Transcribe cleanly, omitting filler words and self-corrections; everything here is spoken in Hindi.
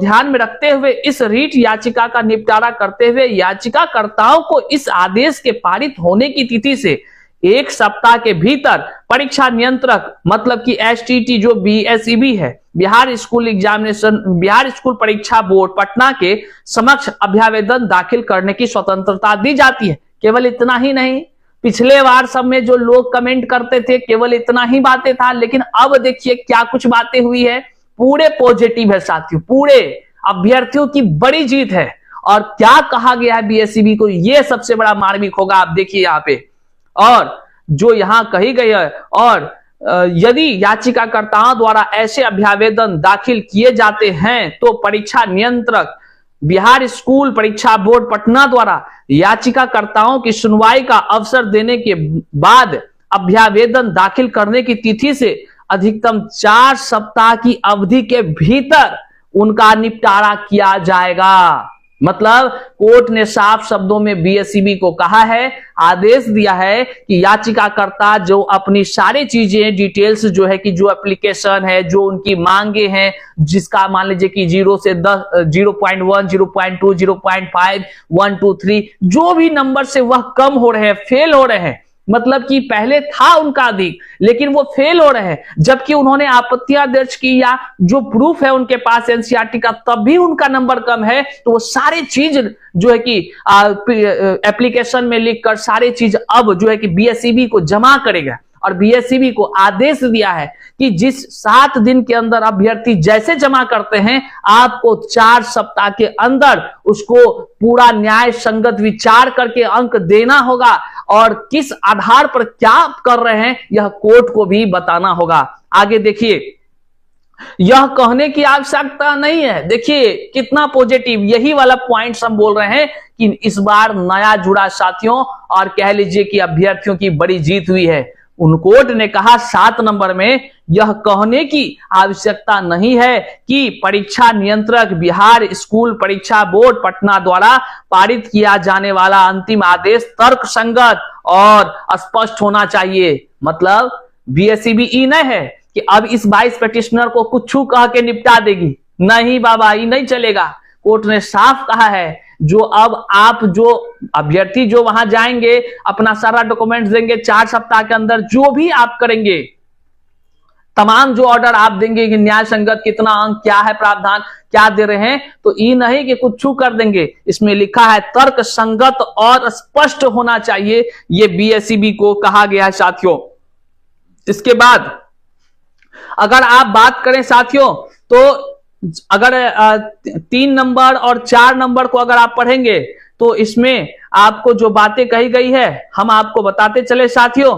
ध्यान में रखते हुए इस रीट याचिका का निपटारा करते हुए याचिकाकर्ताओं को इस आदेश के पारित होने की तिथि से 1 सप्ताह के भीतर परीक्षा नियंत्रक मतलब कि एसटीटी जो बीएसईबी है, बिहार स्कूल परीक्षा बोर्ड पटना के समक्ष अभ्यावेदन दाखिल करने की स्वतंत्रता दी जाती है। केवल इतना ही नहीं, पिछले बार सब में जो लोग कमेंट करते थे केवल इतना ही बातें था, लेकिन अब देखिए क्या कुछ बातें हुई है, पूरे पॉजिटिव है साथियों, पूरे अभ्यर्थियों की बड़ी जीत है। और क्या कहा गया है बीएसईबी को, यह सबसे बड़ा मार्मिक होगा। आप देखिए यहाँ पे, और जो यहां कही गई है, और यदि याचिकाकर्ताओं द्वारा ऐसे अभ्यावेदन दाखिल किए जाते हैं तो परीक्षा नियंत्रक बिहार स्कूल परीक्षा बोर्ड पटना द्वारा याचिकाकर्ताओं की सुनवाई का अवसर देने के बाद अभ्यावेदन दाखिल करने की तिथि से अधिकतम 4 सप्ताह की अवधि के भीतर उनका निपटारा किया जाएगा। मतलब कोर्ट ने साफ शब्दों में बीएसईबी को कहा है, आदेश दिया है कि याचिकाकर्ता जो अपनी सारी चीजें डिटेल्स जो है कि जो एप्लीकेशन है, जो उनकी मांगे हैं, जिसका मान लीजिए कि 0 से 10, 0.1, 0.2, 0.5, 1, 2, 3 जो भी नंबर से वह कम हो रहे हैं, फेल हो रहे हैं, मतलब कि पहले था उनका अधिक लेकिन वो फेल हो रहे हैं, जबकि उन्होंने आपत्तियां दर्ज की या जो प्रूफ है उनके पास एनसीईआरटी का, तब भी उनका नंबर कम है, तो वो सारी चीज जो है कि एप्लीकेशन में लिखकर सारी चीज अब जो है कि बीएसईबी को जमा करेगा। और बीएसईबी को आदेश दिया है कि जिस 7 दिन के अंदर अभ्यर्थी जैसे जमा करते हैं, आपको 4 सप्ताह के अंदर उसको पूरा न्याय संगत विचार करके अंक देना होगा, और किस आधार पर क्या कर रहे हैं यह कोर्ट को भी बताना होगा। आगे देखिए, यह कहने की आवश्यकता नहीं है, देखिए कितना पॉजिटिव, यही वाला पॉइंट्स हम बोल रहे हैं कि इस बार नया जुड़ा साथियों, और कह लीजिए कि अभ्यर्थियों की बड़ी जीत हुई है। उन कोर्ट ने कहा 7 नंबर में, यह कहने की आवश्यकता नहीं है कि परीक्षा नियंत्रक बिहार स्कूल परीक्षा बोर्ड पटना द्वारा पारित किया जाने वाला अंतिम आदेश तर्कसंगत और स्पष्ट होना चाहिए। मतलब बीएसईबी ई नहीं है कि अब इस 22 पिटिशनर को कुछ कह के निपटा देगी, नहीं बाबा, ये नहीं चलेगा। कोर्ट ने साफ कहा है, जो अब आप जो अभ्यर्थी जो वहां जाएंगे, अपना सारा डॉक्यूमेंट्स देंगे, 4 सप्ताह के अंदर जो भी आप करेंगे, तमाम जो ऑर्डर आप देंगे कि न्याय संगत कितना अंक, क्या है प्रावधान, क्या दे रहे हैं, तो ये नहीं कि कुछ कर देंगे, इसमें लिखा है तर्क संगत और स्पष्ट होना चाहिए, ये बीएसईबी को कहा गया है साथियों। इसके बाद अगर आप बात करें साथियों, तो अगर 3 नंबर और 4 नंबर को अगर आप पढ़ेंगे तो इसमें आपको जो बातें कही गई है हम आपको बताते चले साथियों।